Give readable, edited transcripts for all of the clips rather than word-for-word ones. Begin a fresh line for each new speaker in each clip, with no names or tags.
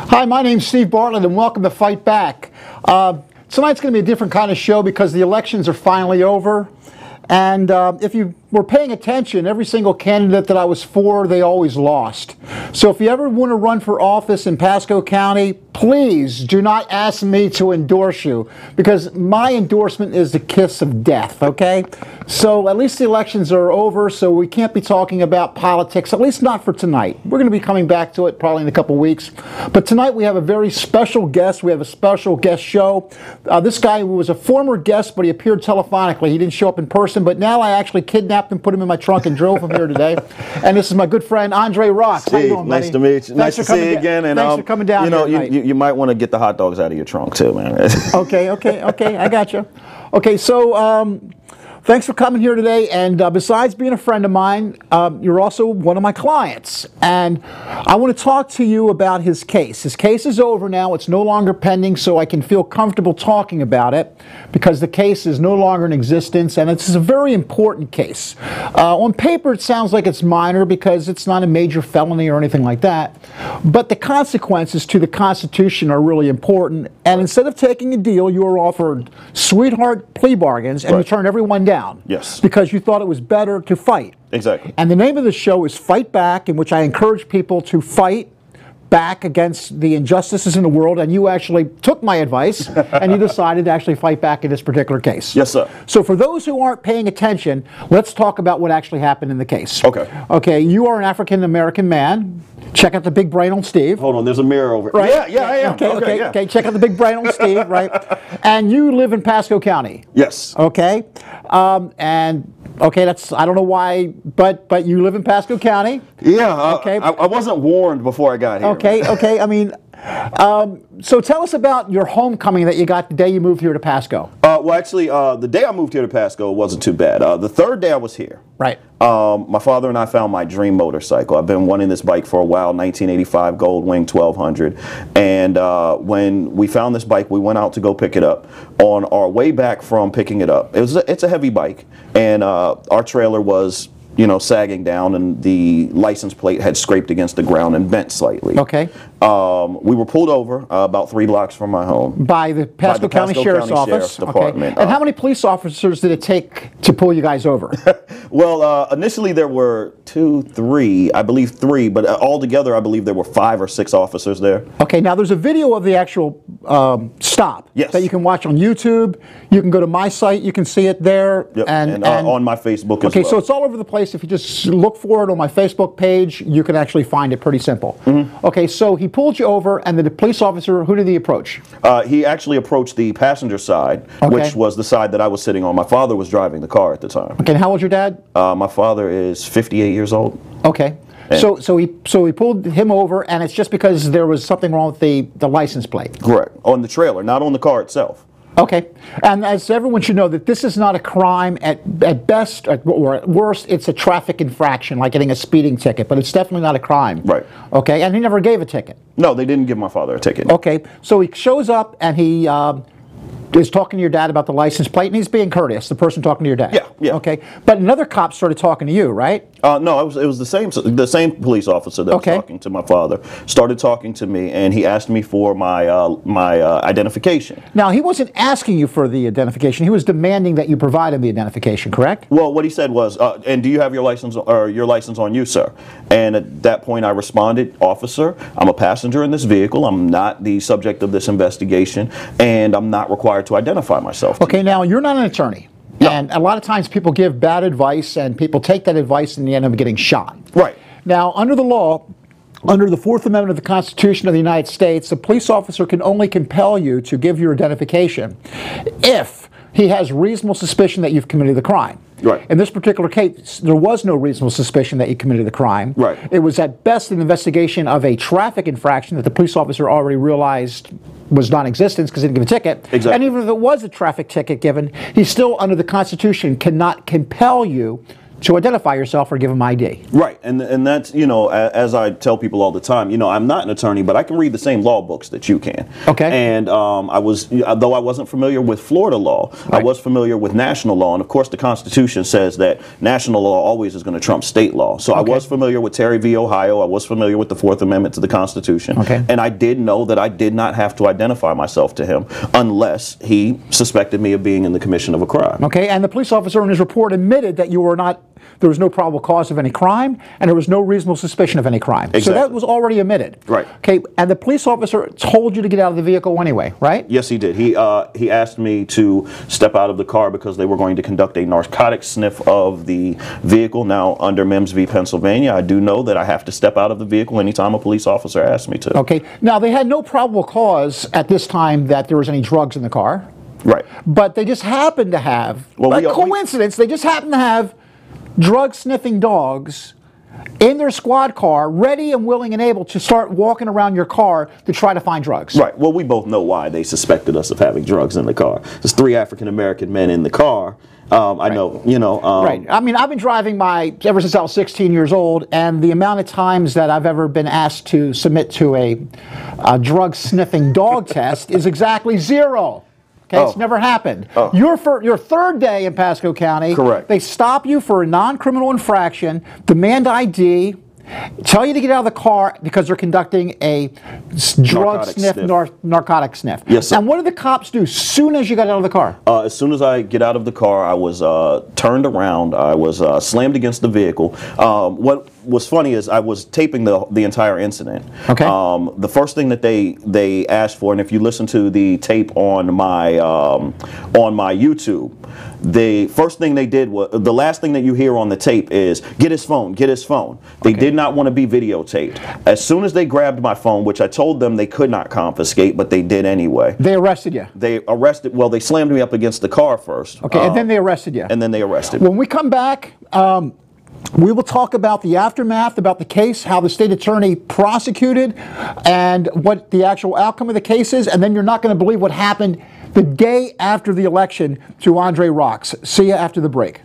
Hi, my name's Steve Bartlett, and welcome to Fight Back. Tonight's going to be a different kind of show because the elections are finally over. And if you were paying attention, every single candidate that I was for, they always lost. So if you ever want to run for office in Pasco County, please do not ask me to endorse you, because my endorsement is the kiss of death, okay? So at least the elections are over, so we can't be talking about politics, at least not for tonight. We're going to be coming back to it probably in a couple weeks. But tonight we have a very special guest. We have a special guest show. This guy was a former guest, but he appeared telephonically. He didn't show up in person, but now I actually kidnapped him, put him in my trunk, and drove him here today. And this is my good friend, Andre Roxx.
Steve, how you doing, buddy? Nice to meet you. Nice to see you again. And
thanks for coming down.
You might want to get the hot dogs out of your trunk too, man.
Okay, I got you. Okay, so thanks for coming here today. And besides being a friend of mine, you're also one of my clients. And I want to talk to you about his case. His case is over now. It's no longer pending, so I can feel comfortable talking about it because the case is no longer in existence, and it's a very important case. On paper, it sounds like it's minor because it's not a major felony or anything like that. But the consequences to the Constitution are really important. And instead of taking a deal, you were offered sweetheart plea bargains, and you turned everyone down.
Yes.
Because you thought it was better to fight.
Exactly.
And the name of the show is Fight Back, in which I encourage people to fight back against the injustices in the world, and you actually took my advice and you decided to actually fight back in this particular case.
Yes, sir.
So for those who aren't paying attention, let's talk about what actually happened in the case.
Okay.
Okay, you are an African-American man. Check out the big brain on Steve.
Hold on, there's a mirror over.
Right?
Yeah, I am.
Okay, check out the big brain on Steve, right? And you live in Pasco County.
Yes.
Okay. Okay, that's, I don't know why, but you live in Pasco County.
Yeah,
okay.
I wasn't warned before I got here.
Okay, I mean, so tell us about your homecoming that you got the day you moved here to Pasco.
Well, actually, the day I moved here to Pasco wasn't too bad. The third day I was here.
Right.
My father and I found my dream motorcycle. I've been wanting this bike for a while, 1985 Gold Wing 1200. And when we found this bike, we went out to go pick it up. On our way back from picking it up, it's a heavy bike, and our trailer was, sagging down, and the license plate had scraped against the ground and bent slightly.
Okay.
We were pulled over about 3 blocks from my home.
By the Pasco County Sheriff's Office.
Department.
Okay. And how many police officers did it take to pull you guys over?
Well, initially there were 2, 3, I believe 3, but altogether I believe there were 5 or 6 officers there.
Okay, now there's a video of the actual stop that you can watch on YouTube. You can go to my site, you can see it there.
Yep. And on my Facebook as well.
Okay, so it's all over the place. If you just look for it on my Facebook page, you can actually find it pretty simple. Mm-hmm. Okay, so he pulled you over, and the police officer, who did he approach?
He actually approached the passenger side, which was the side that I was sitting on. My father was driving the car at the time.
Okay, and how old's your dad?
My father is 58 years old.
Okay. So he pulled him over, and it's just because there was something wrong with the license plate.
Correct. On the trailer, not on the car itself.
Okay, and as everyone should know, that this is not a crime at best, or at worst, it's a traffic infraction, like getting a speeding ticket, but it's definitely not a crime.
Right.
Okay, and he never gave a ticket.
No, they didn't give my father a ticket.
Okay, so he shows up and he is talking to your dad about the license plate, and he's being courteous, the person talking to your dad.
Yeah.
Okay, but another cop started talking to you, right?
No, it was the same police officer that was talking to my father. Started talking to me, and he asked me for my identification.
Now, he wasn't asking you for the identification. He was demanding that you provide him the identification, correct?
Well, what he said was, and do you have your license on you, sir? And at that point, I responded, officer, I'm a passenger in this vehicle. I'm not the subject of this investigation, and I'm not required to identify myself.
Okay, now, you're not an attorney. No. And a lot of times people give bad advice, and people take that advice and they end up getting shot.
Right.
Now, under the law, under the 4th Amendment of the Constitution of the United States, a police officer can only compel you to give your identification if he has reasonable suspicion that you've committed the crime.
Right.
In this particular case, there was no reasonable suspicion that you committed the crime.
Right.
It was at best an investigation of a traffic infraction that the police officer already realized was non-existent because he didn't give a ticket.
Exactly.
And even if it was a traffic ticket given, he still, under the Constitution, cannot compel you to identify yourself or give them ID.
Right, and that's, you know, as I tell people all the time, you know, I'm not an attorney, but I can read the same law books that you can.
Okay.
And though I wasn't familiar with Florida law,
right.
I was familiar with national law, and of course the Constitution says that national law always is going to trump state law. So
okay.
I was familiar with Terry v. Ohio, I was familiar with the Fourth Amendment to the Constitution,
okay.
and I did know that I did not have to identify myself to him unless he suspected me of being in the commission of a crime.
Okay, and the police officer in his report admitted that you were not, there was no probable cause of any crime, and there was no reasonable suspicion of any crime.
Exactly.
So that was already admitted.
Right.
Okay, and the police officer told you to get out of the vehicle anyway, right?
Yes, he did. He asked me to step out of the car because they were going to conduct a narcotic sniff of the vehicle. Now, under Mims v. Pennsylvania, I do know that I have to step out of the vehicle anytime a police officer asks me to.
Okay. Now, they had no probable cause at this time that there was any drugs in the car.
Right.
But they just happened to have, by coincidence, they just happened to have drug-sniffing dogs in their squad car, ready and willing and able to start walking around your car to try to find drugs.
Right. Well, we both know why they suspected us of having drugs in the car. There's 3 African-American men in the car. I know, you know.
Right. I mean, I've been driving ever since I was 16 years old, and the amount of times that I've ever been asked to submit to a drug-sniffing dog test is exactly 0. Okay, it's never happened. Your 3rd day in Pasco County,
correct.
They stop you for a non-criminal infraction, demand ID, tell you to get out of the car because they're conducting a narcotic sniff.
Yes, sir.
And what did the cops do as soon as you got out of the car?
As soon as I get out of the car, I was turned around. I was slammed against the vehicle. What was funny is I was taping the entire incident.
Okay.
The first thing that they asked for, and if you listen to the tape on my YouTube, the first thing they did was, the last thing that you hear on the tape is, get his phone, get his phone. They did not want to be videotaped. As soon as they grabbed my phone, which I told them they could not confiscate, but they did anyway.
They arrested you?
They they slammed me up against the car first.
Okay, and then they arrested you?
And then they arrested me.
When we come back, we will talk about the aftermath, about the case, how the state attorney prosecuted, and what the actual outcome of the case is, and then you're not going to believe what happened the day after the election to Andre Roxx. See you after the break.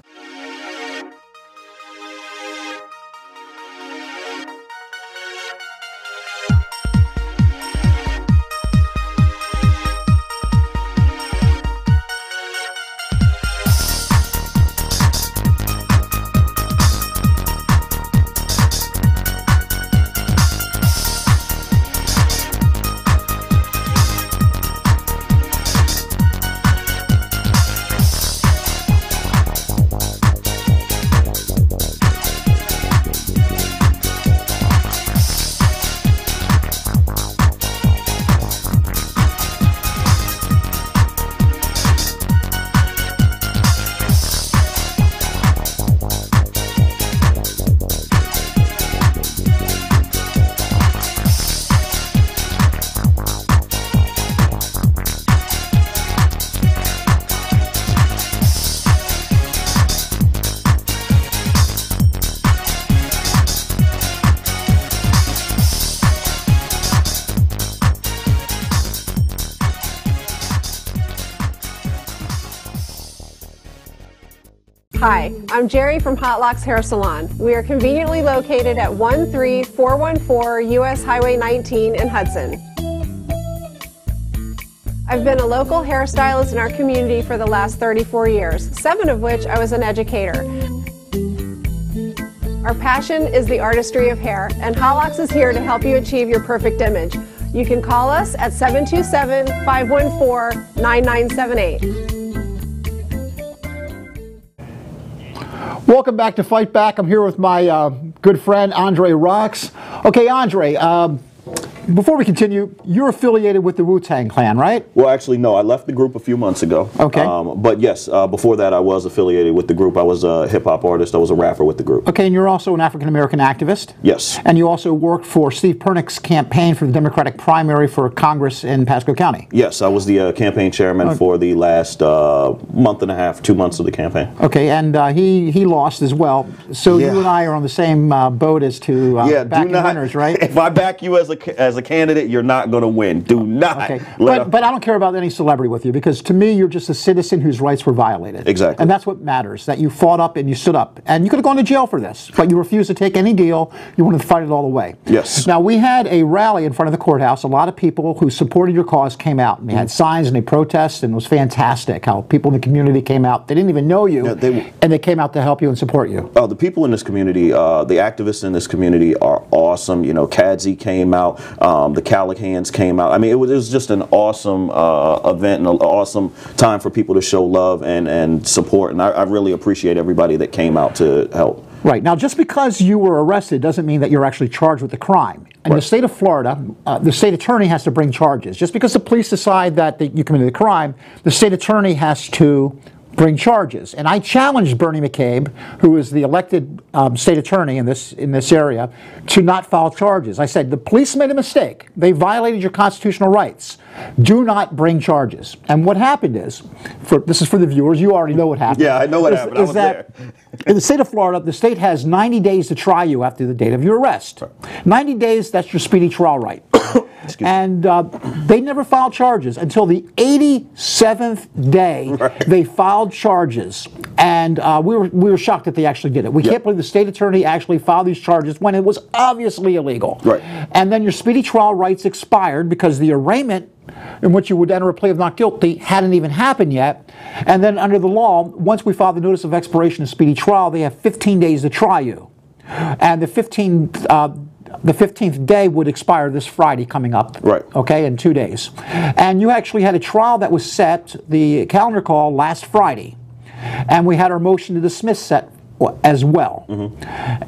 Hi, I'm Jerry from Hot Locks Hair Salon. We are conveniently located at 13414 US Highway 19 in Hudson. I've been a local hairstylist in our community for the last 34 years, 7 of which I was an educator. Our passion is the artistry of hair, and Hot Locks is here to help you achieve your perfect image. You can call us at 727-514-9978.
Welcome back to Fight Back. I'm here with my good friend, Andre Roxx. Okay, Andre, before we continue, you're affiliated with the Wu-Tang Clan, right?
Well, actually, no. I left the group a few months ago.
Okay.
But yes, before that, I was affiliated with the group. I was a hip-hop artist. I was a rapper with the group.
Okay, and you're also an African-American activist?
Yes.
And you also worked for Steve Pernick's campaign for the Democratic primary for Congress in Pasco County?
Yes, I was the campaign chairman for the last month and a half, 2 months of the campaign.
Okay, and he lost as well. So you and I are on the same boat as to backing winners, right?
If I back you as as a candidate, you're not going to win. Do not.
Okay. But I don't care about any celebrity with you, because to me, you're just a citizen whose rights were violated.
Exactly.
And that's what matters, that you fought up and you stood up. And you could have gone to jail for this, but you refused to take any deal. You wanted to fight it all the way.
Yes.
Now, we had a rally in front of the courthouse. A lot of people who supported your cause came out. And they had signs and they protested, and it was fantastic how people in the community came out. They didn't even know you, and they came out to help you and support you.
The people in this community, the activists in this community are awesome. You know, Cadsey came out, the Callaghan's came out. I mean, it was just an awesome event and an awesome time for people to show love and support. And I really appreciate everybody that came out to help.
Right. Now, just because you were arrested doesn't mean that you're actually charged with the crime. In the state of Florida, the state attorney has to bring charges. Just because the police decide that you committed the crime, the state attorney has to bring charges. And I challenged Bernie McCabe, who is the elected state attorney in this area, to not file charges. I said, the police made a mistake. They violated your constitutional rights. Do not bring charges. And what happened is, this is for the viewers, you already know what happened.
Yeah, I know what happened. I was there.
In the state of Florida, the state has 90 days to try you after the date of your arrest. 90 days, that's your speedy trial right. And they never filed charges until the 87th day. They filed charges, and we were shocked that they actually did it. We can't believe the state attorney actually filed these charges when it was obviously illegal.
Right.
And then your speedy trial rights expired because the arraignment in which you would enter a plea of not guilty hadn't even happened yet. And then under the law, once we file the notice of expiration of speedy trial, they have 15 days to try you. And the 15th day would expire this Friday coming up.
Right.
Okay, in 2 days. And you actually had a trial that was set, the calendar call, last Friday. And we had our motion to dismiss set as well.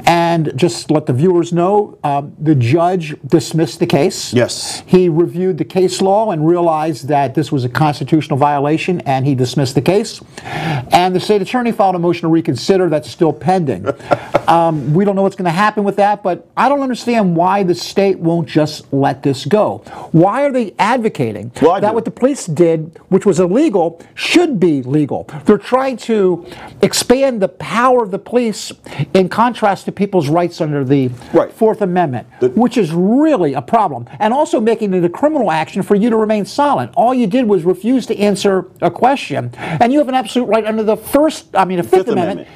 And just let the viewers know, the judge dismissed the case.
Yes.
He reviewed the case law and realized that this was a constitutional violation, and he dismissed the case. And the state attorney filed a motion to reconsider. That's still pending. We don't know what's going to happen with that, but I don't understand why the state won't just let this go. Why are they advocating that what the police did, which was illegal, should be legal? They're trying to expand the power of the police in contrast to people's rights under the Fourth Amendment, which is really a problem. And also making it a criminal action for you to remain silent. All you did was refuse to answer a question, and you have an absolute right under the Fifth Amendment,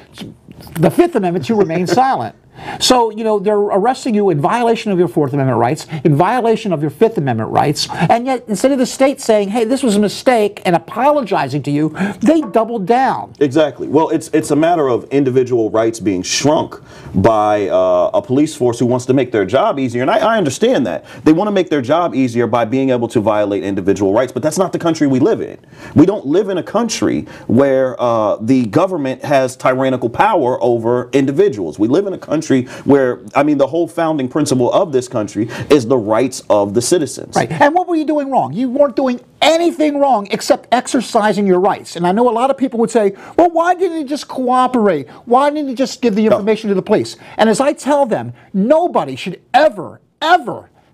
the Fifth Amendment, to remain silent. So, you know, they're arresting you in violation of your Fourth Amendment rights, in violation of your Fifth Amendment rights, and yet instead of the state saying, hey, this was a mistake, and apologizing to you, they doubled down.
Exactly. Well, it's a matter of individual rights being shrunk by a police force who wants to make their job easier, and I understand that. They want to make their job easier by being able to violate individual rights, but that's not the country we live in. We don't live in a country where the government has tyrannical power over individuals. We live in a country where, I mean, the whole founding principle of this country is the rights of the citizens.
Right. And what were you doing wrong? You weren't doing anything wrong except exercising your rights. And I know a lot of people would say, well, why didn't he just cooperate? Why didn't he just give the information to the police? And as I tell them, nobody should ever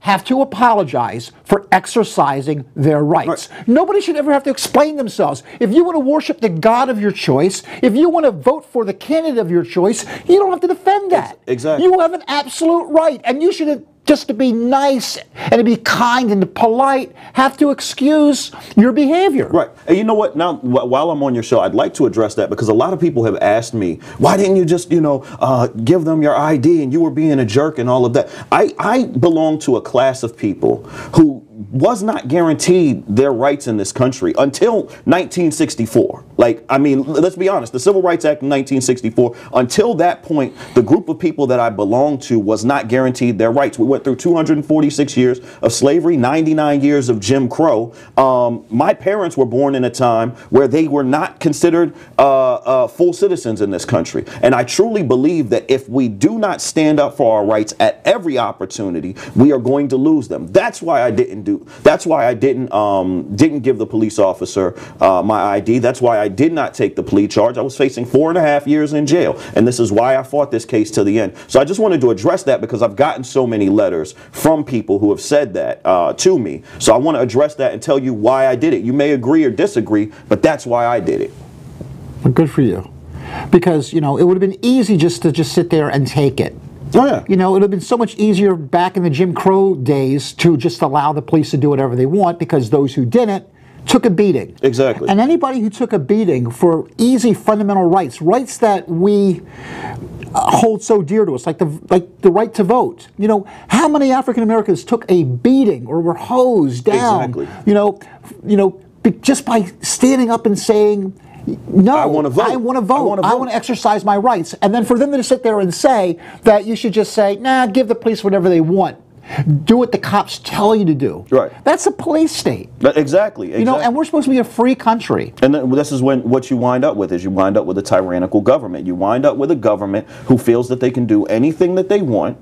have to apologize for exercising their rights. Nobody should ever have to explain themselves. If you want to worship the God of your choice, if you want to vote for the candidate of your choice, you don't have to defend that.
Exactly.
You have an absolute right, and you should just to be nice and to be kind and polite, have to excuse your behavior.
Right. And you know what? Now, while I'm on your show, I'd like to address that because a lot of people have asked me, why didn't you just, give them your ID and you were being a jerk and all of that? I belong to a class of people who was not guaranteed their rights in this country until 1964. Like, I mean, let's be honest, the Civil Rights Act of 1964, until that point, the group of people that I belonged to was not guaranteed their rights. We went through 246 years of slavery, 99 years of Jim Crow. My parents were born in a time where they were not considered full citizens in this country. And I truly believe that if we do not stand up for our rights at every opportunity, we are going to lose them. That's why I didn't give the police officer my ID. That's why I did not take the plea charge. I was facing 4.5 years in jail, and this is why I fought this case to the end. So I just wanted to address that because I've gotten so many letters from people who have said that to me. So I want to address that and tell you why I did it. You may agree or disagree, but that's why I did it.
Well, good for you. Because, it would have been easy just to sit there and take it.
Oh, yeah.
You know, it would have been so much easier back in the Jim Crow days to just allow the police to do whatever they want, because those who didn't took a beating.
Exactly.
And anybody who took a beating for easy fundamental rights, rights that we hold so dear to us, like the right to vote. You know, how many African Americans took a beating or were hosed down?
Exactly.
Just by standing up and saying, no,
I want to vote.
I want to vote. I want to exercise my rights. And then for them to sit there and say that you should just say, nah, give the police whatever they want. Do what the cops tell you to do.
Right.
That's a police state.
Exactly.
You know, and we're supposed to be a free country.
And this is what you wind up with, is you wind up with a tyrannical government. You wind up with a government who feels that they can do anything that they want,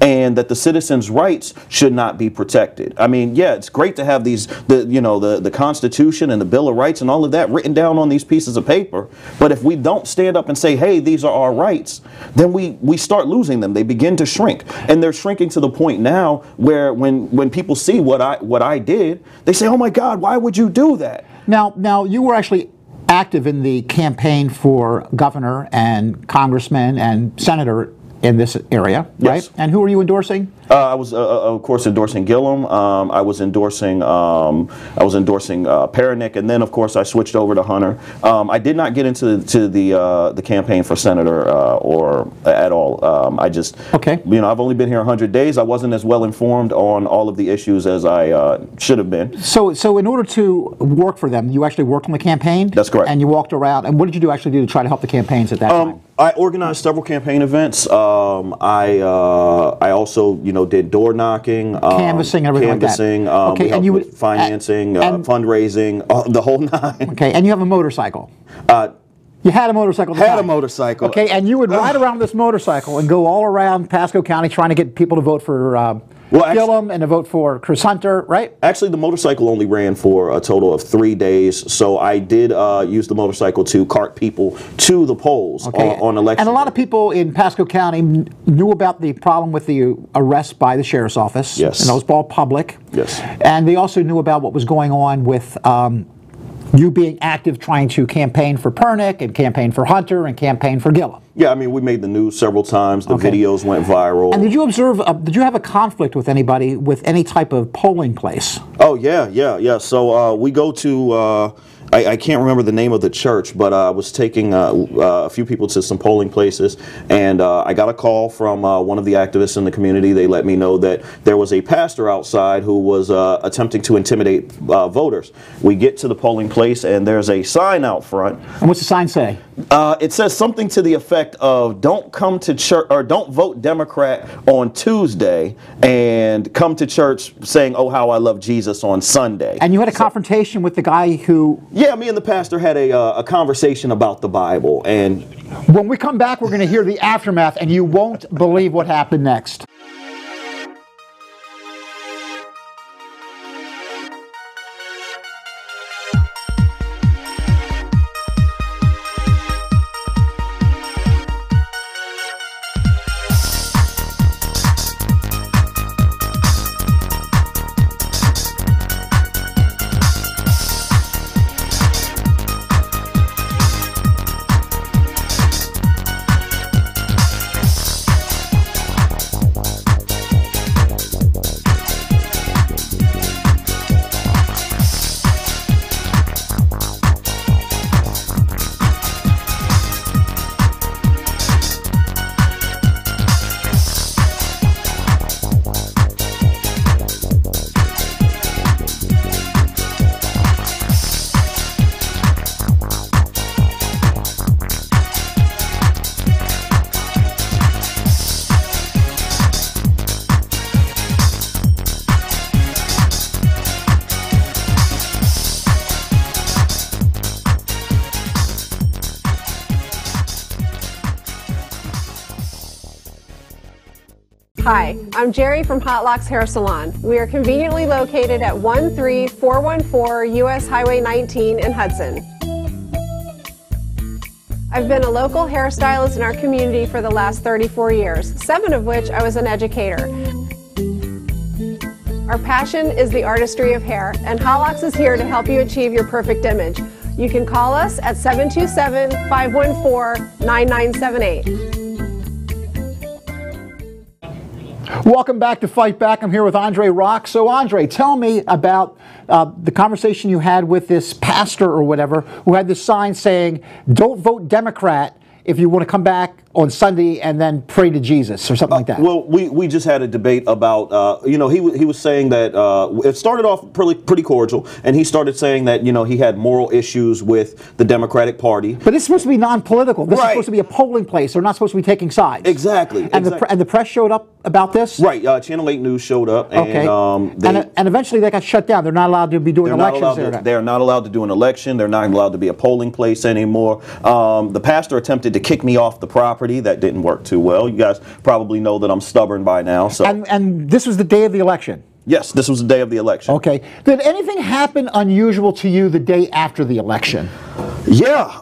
and that the citizens' rights should not be protected. I mean, yeah, it's great to have the Constitution and the Bill of Rights and all of that written down on these pieces of paper, but if we don't stand up and say, hey, these are our rights, then we start losing them. They begin to shrink, and they're shrinking to the point now where when people see what I did, they say, oh my God, why would you do that?
Now you were actually active in the campaign for governor and congressman and senator in this area, right?
Yes.
And who are you endorsing?
I was, of course, endorsing Gillum. I was endorsing Perinick, and then, of course, I switched over to Hunter. I did not get into the campaign for senator or at all. I just,
okay.
You know, I've only been here 100 days. I wasn't as well informed on all of the issues as I should have been.
So in order to work for them, you actually worked on the campaign?
That's correct.
And you walked around. And what did you actually do to try to help the campaigns at that time?
I organized several campaign events. I also, did door knocking,
canvassing, and everything like that.
Okay, and you would financing, fundraising, the whole nine.
Okay, and you have a motorcycle. You had a motorcycle.
Had a motorcycle.
Okay, and you would ride around this motorcycle and go all around Pasco County trying to get people to vote for Gillum and to vote for Chris Hunter, right?
Actually, the motorcycle only ran for a total of 3 days, so I did use the motorcycle to cart people to the polls on election
And a lot of people in Pasco County knew about the problem with the arrest by the sheriff's office.
Yes.
And that was all public.
Yes.
And they also knew about what was going on with you being active trying to campaign for Pernick and campaign for Hunter and campaign for Gillum.
Yeah, I mean, we made the news several times. The videos went viral.
And did you observe, did you have a conflict with anybody with any type of polling place?
Oh, yeah. So we go to, I can't remember the name of the church, but I was taking a few people to some polling places, and I got a call from one of the activists in the community. They let me know that there was a pastor outside who was attempting to intimidate voters. We get to the polling place, and there's a sign out front.
And what's the sign say?
It says something to the effect of "Don't come to church" or "Don't vote Democrat on Tuesday," and come to church saying, "Oh, how I love Jesus" on Sunday.
And you had a confrontation with the guy who...
Yeah, me and the pastor had a conversation about the Bible, and
when we come back, we're going to hear the aftermath, and you won't believe what happened next.
Hi, I'm Jerry from Hot Locks Hair Salon. We are conveniently located at 13414 US Highway 19 in Hudson. I've been a local hairstylist in our community for the last 34 years, 7 of which I was an educator. Our passion is the artistry of hair, and Hot Locks is here to help you achieve your perfect image. You can call us at 727-514-9978.
Welcome back to Fight Back. I'm here with Andre Roxx. So, Andre, tell me about the conversation you had with this pastor or whatever who had this sign saying, "Don't vote Democrat if you want to come back on Sunday and then pray to Jesus," or something like that.
Well, we just had a debate about, he was saying that it started off pretty cordial, and he started saying that, he had moral issues with the Democratic Party.
But it's supposed to be non-political. This is supposed to be a polling place. They're not supposed to be taking sides.
Exactly.
And the press showed up about this?
Right. Channel 8 News showed up.
Okay. And eventually they got shut down. They're not allowed to be doing elections there.
They're not allowed to do an election. They're not allowed to be a polling place anymore. The pastor attempted to kick me off the property. That didn't work too well. You guys probably know that I'm stubborn by now. So.
And this was the day of the election?
Yes, this was the day of the election.
Okay. Did anything happen unusual to you the day after the election?
Yeah.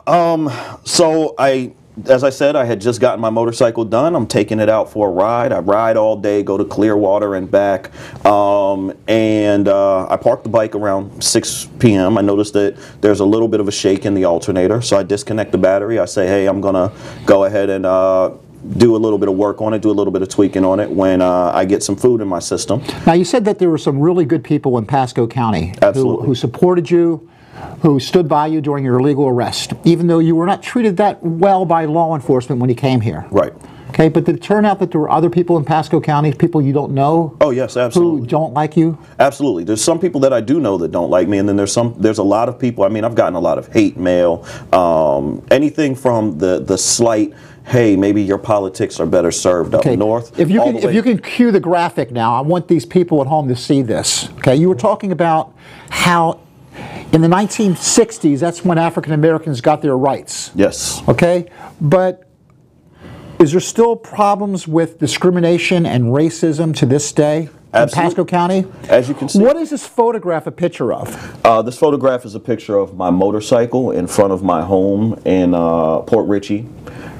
As I said, I had just gotten my motorcycle done. I'm taking it out for a ride. I ride all day, go to Clearwater and back. I parked the bike around 6 p.m. I noticed that there's a little bit of a shake in the alternator. So I disconnect the battery. I say, hey, I'm going to go ahead and do a little bit of work on it, do a little bit of tweaking on it when I get some food in my system.
Now, you said that there were some really good people in Pasco County who supported you, who stood by you during your illegal arrest, even though you were not treated that well by law enforcement when you came here.
Right.
Okay, but did it turn out that there were other people in Pasco County, people you don't know?
Oh, yes, absolutely.
Who don't like you?
Absolutely. There's some people that I do know that don't like me, and then there's a lot of people, I've gotten a lot of hate mail, anything from the slight, hey, maybe your politics are better served up north.
If you can cue the graphic now, I want these people at home to see this. Okay, you were talking about how in the 1960s, that's when African Americans got their rights.
Yes.
Okay, but is there still problems with discrimination and racism to this day in Pasco County?
As you can see.
What is this photograph a picture of?
This photograph is a picture of my motorcycle in front of my home in Port Richey.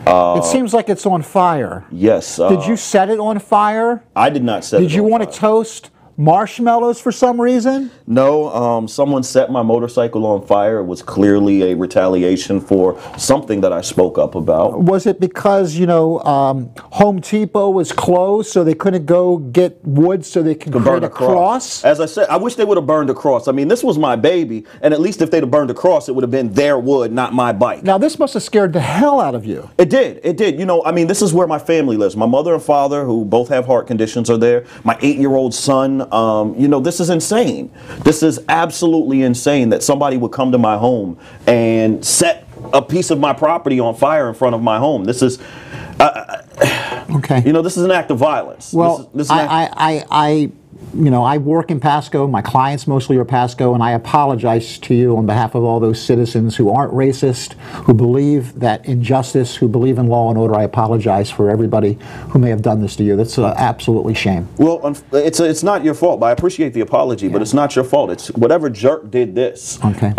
It seems like it's on fire.
Yes.
Did you set it on fire?
I did not set it on fire.
Did you want to toast marshmallows for some reason?
No, someone set my motorcycle on fire. It was clearly a retaliation for something that I spoke up about.
Was it because, Home Depot was closed so they couldn't go get wood so they could create a cross?
As I said, I wish they would have burned a cross. This was my baby, and at least if they'd have burned a cross, it would have been their wood, not my bike.
Now, this must have scared the hell out of you.
It did. It did. This is where my family lives. My mother and father, who both have heart conditions, are there. My 8-year-old son. This is insane. This is absolutely insane that somebody would come to my home and set a piece of my property on fire in front of my home. This is,
okay.
This is an act of violence.
Well, I work in Pasco. My clients mostly are Pasco, and I apologize to you on behalf of all those citizens who aren't racist, who believe that injustice, who believe in law and order. I apologize for everybody who may have done this to you. That's absolutely shame.
Well, it's not your fault, but I appreciate the apology, but it's not your fault. It's whatever jerk did this.
Okay.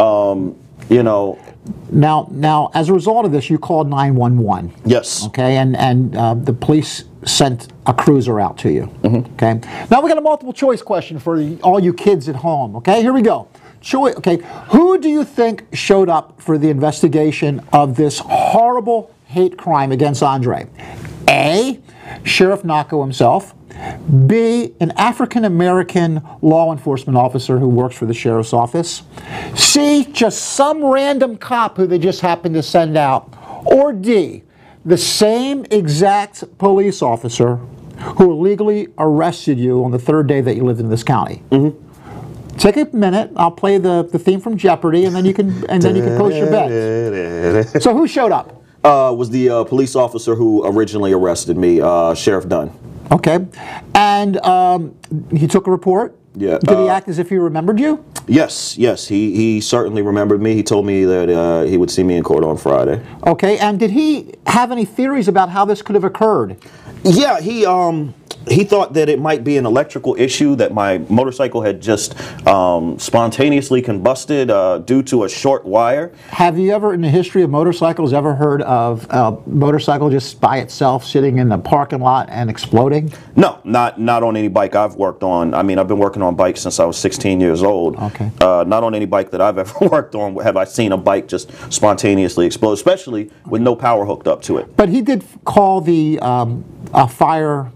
Now, as a result of this, you called 911.
Yes.
Okay, and the police sent a cruiser out to you. Mm-hmm. Okay. Now we got a multiple choice question for all you kids at home. Okay, here we go. Okay, who do you think showed up for the investigation of this horrible hate crime against Andre? A, Sheriff Nacco himself. B, an African-American law enforcement officer who works for the sheriff's office. C, just some random cop who they just happened to send out. Or D, the same exact police officer who illegally arrested you on the third day that you lived in this county. Mm-hmm. Take a minute. I'll play the theme from Jeopardy, and then you can post your bets. So who showed up?
Was the police officer who originally arrested me, Sheriff Dunn.
Okay, and he took a report.
Yeah.
Did he act as if he remembered you?
Yes. He certainly remembered me. He told me that he would see me in court on Friday.
Okay, and did he have any theories about how this could have occurred?
Yeah, he thought that it might be an electrical issue, that my motorcycle had just spontaneously combusted due to a short wire.
Have you ever, in the history of motorcycles, ever heard of a motorcycle just by itself sitting in the parking lot and exploding?
No, not on any bike I've worked on. I've been working on bikes since I was 16 years old.
Okay.
Not on any bike that I've ever worked on have I seen a bike just spontaneously explode, especially with no power hooked up to it.
But he did call the fire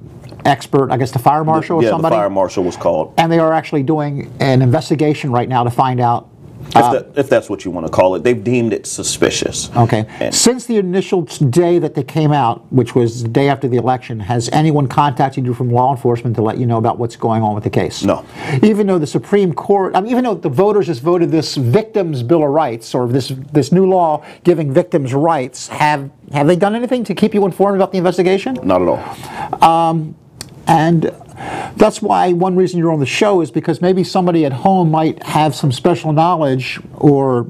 expert, I guess the fire marshal or somebody?
Yeah, the fire marshal was called.
And they are actually doing an investigation right now to find out.
If that's what you want to call it. They've deemed it suspicious.
Okay.
And
since the initial day that they came out, which was the day after the election, has anyone contacted you from law enforcement to let you know about what's going on with the case?
No.
Even though the Supreme Court, even though the voters just voted this Victims' Bill of Rights, or this new law giving victims rights, have they done anything to keep you informed about the investigation?
Not at all.
And that's why one reason you're on the show is because maybe somebody at home might have some special knowledge or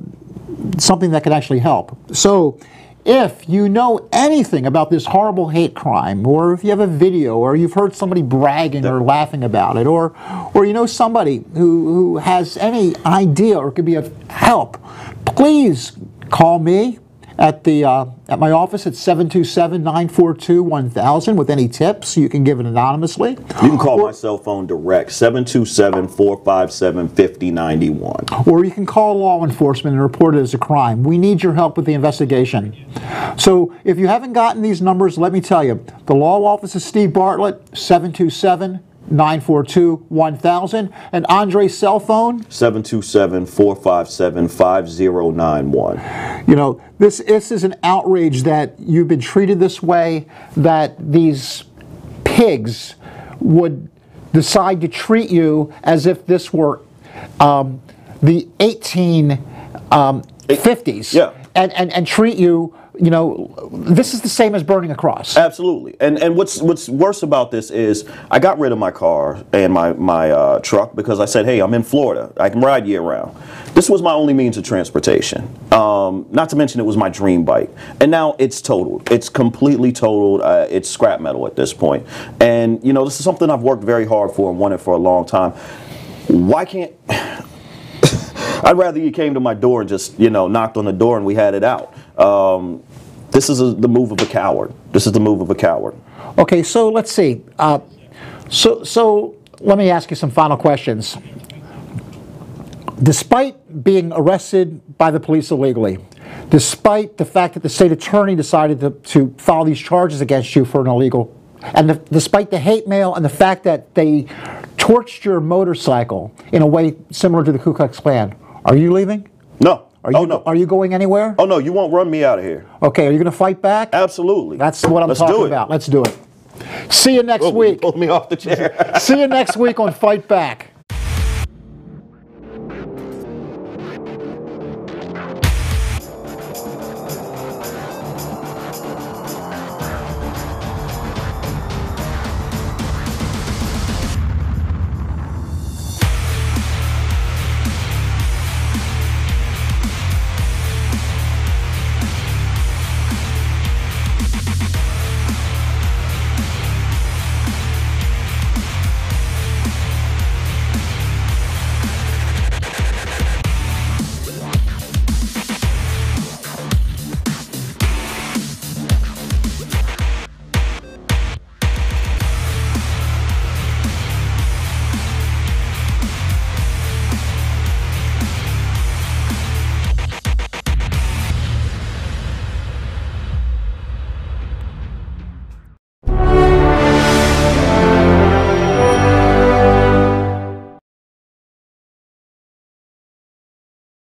something that could actually help. So if you know anything about this horrible hate crime, or if you have a video, or you've heard somebody bragging or laughing about it, or you know somebody who has any idea or could be of help, please call me at my office at 727-942-1000 with any tips. You can give it anonymously.
You can call my cell phone direct, 727-457-5091.
Or you can call law enforcement and report it as a crime. We need your help with the investigation. So if you haven't gotten these numbers, let me tell you. The law office is Steve Bartlett, 727-942-1000. And Andre's cell phone?
727-457-5091.
You know, this is an outrage that you've been treated this way, that these pigs would decide to treat you as if this were the 1850s.
Yeah.
And treat you, you know, this is the same as burning a cross.
Absolutely. And what's worse about this is I got rid of my car and my truck because I said, hey, I'm in Florida. I can ride year round. This was my only means of transportation. Not to mention it was my dream bike. And now it's totaled. It's completely totaled. It's scrap metal at this point. And, you know, this is something I've worked very hard for and wanted for a long time. Why can't... I'd rather you came to my door and just, you know, knocked on the door and we had it out. This is the move of a coward. This is the move of a coward.
Okay, so let's see. So let me ask you some final questions. Despite being arrested by the police illegally, despite the fact that the state attorney decided to file these charges against you for an illegal, and despite the hate mail and the fact that they torched your motorcycle in a way similar to the Ku Klux Klan, are you leaving?
No.
No. Are you going anywhere?
Oh, no, you won't run me out of here.
Okay, are you going to fight back?
Absolutely.
That's what I'm talking about. Let's do it. See you next week.
Pull me off the chair.
See you next week on Fight Back.